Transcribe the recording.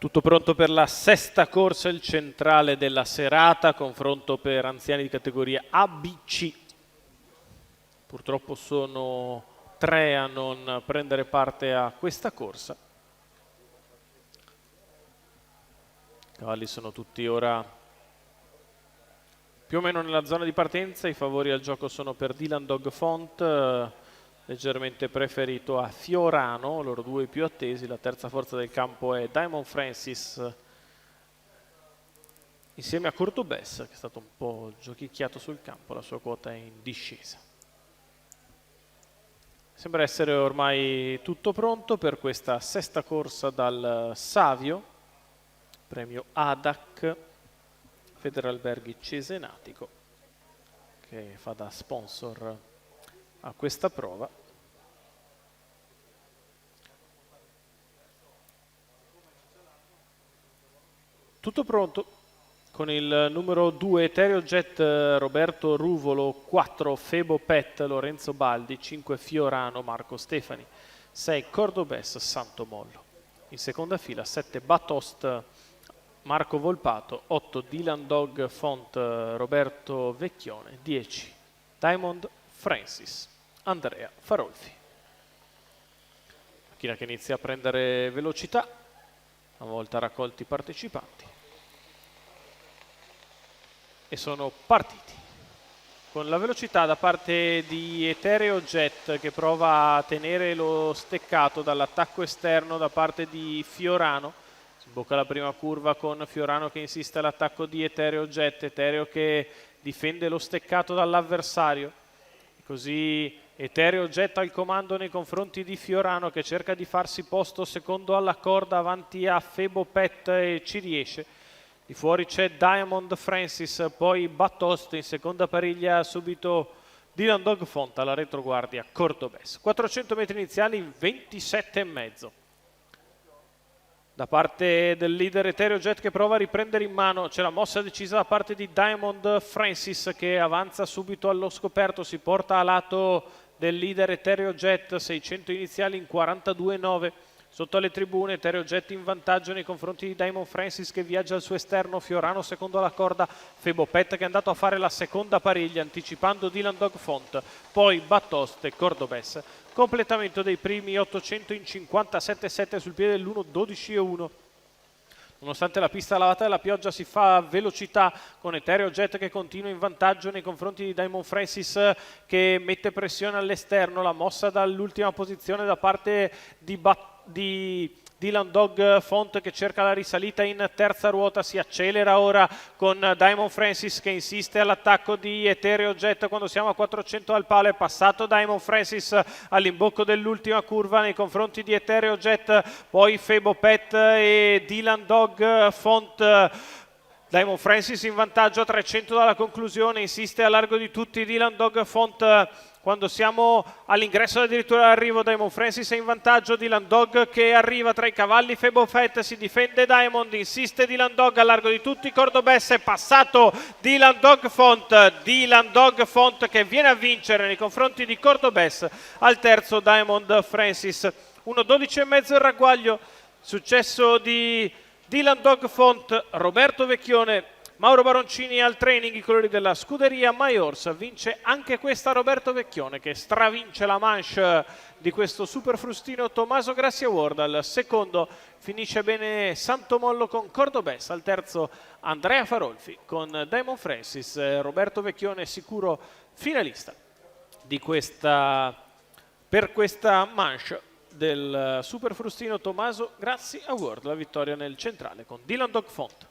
Tutto pronto per la sesta corsa, il centrale della serata, confronto per anziani di categoria ABC. Purtroppo sono 3 a non prendere parte a questa corsa. I cavalli sono tutti ora più o meno nella zona di partenza. I favori al gioco sono per Dylan Dog Font, leggermente preferito a Fiorano, loro due i più attesi. La terza forza del campo è Diamond Francis insieme a Cordobès, che è stato un po' giochicchiato sul campo. La sua quota è in discesa. Sembra essere ormai tutto pronto per questa sesta corsa dal Savio, premio ADAC Federalberghi Cesenatico, che fa da sponsor a questa prova. Tutto pronto con il numero 2 Eterio Jet Roberto Ruvolo, 4 Febo Pet Lorenzo Baldi, 5 Fiorano Marco Stefani, 6 Cordobès Santo Mollo. In seconda fila 7 Batost Marco Volpato, 8 Dylan Dog Font Roberto Vecchione, 10 Diamond Francis Andrea Farolfi. Macchina che inizia a prendere velocità una volta raccolti i partecipanti, e sono partiti con la velocità da parte di Etereo Jet, che prova a tenere lo steccato dall'attacco esterno da parte di Fiorano. Si imbocca la prima curva con Fiorano che insiste all'attacco di Etereo Jet, Etereo che difende lo steccato dall'avversario. Così Etereo Jet al comando nei confronti di Fiorano, che cerca di farsi posto secondo alla corda avanti a Febo Pet e ci riesce. Di fuori c'è Diamond Francis, poi Batost, in seconda pariglia subito Dylan Dog Font, alla retroguardia Cordobès. 400 metri iniziali, 27,5. Da parte del leader Etereo Jet, che prova a riprendere in mano, c'è la mossa decisa da parte di Diamond Francis, che avanza subito allo scoperto, si porta a lato del leader Etereo Jet, 600 iniziali in 42,9. Sotto alle tribune Etereo Jet in vantaggio nei confronti di Diamond Francis, che viaggia al suo esterno, Fiorano secondo alla corda, Febo Pet che è andato a fare la seconda pariglia anticipando Dylan Dog Font, poi Batost e Cordobès. Completamento dei primi 800 in 57,7 sul piede dell'1,12,1. Nonostante la pista lavata e la pioggia si fa velocità, con Etereo Jet che continua in vantaggio nei confronti di Diamond Francis, che mette pressione all'esterno. La mossa dall'ultima posizione da parte di Dylan Dog Font, che cerca la risalita in terza ruota. Si accelera ora con Diamond Francis che insiste all'attacco di Etereo Jet quando siamo a 400 al palo. È passato Diamond Francis all'imbocco dell'ultima curva nei confronti di Etereo Jet, poi Febo Pet e Dylan Dog Font. Diamond Francis in vantaggio a 300 dalla conclusione, insiste a largo di tutti Dylan Dog Font. Quando siamo all'ingresso addirittura dell'arrivo, Diamond Francis è in vantaggio. Dylan Dog che arriva tra i cavalli, Febo Pet si difende, Diamond insiste, Dylan Dog a largo di tutti, Cordobès è passato Dylan Dog Font che viene a vincere nei confronti di Cordobès al terzo Diamond Francis. 1,12,5 il ragguaglio, successo di Dylan Dog Font, Roberto Vecchione, Mauro Baroncini al training, i colori della scuderia Maiors. Vince anche questa Roberto Vecchione, che stravince la manche di questo Super Frustino Tommaso Grassi Award. Al secondo finisce bene Santo Mollo con Cordobès, al terzo Andrea Farolfi con Diamond Francis. Roberto Vecchione sicuro finalista di per questa manche del Super Frustino Tommaso Grassi Award. La vittoria nel centrale con Dylan Dog Font.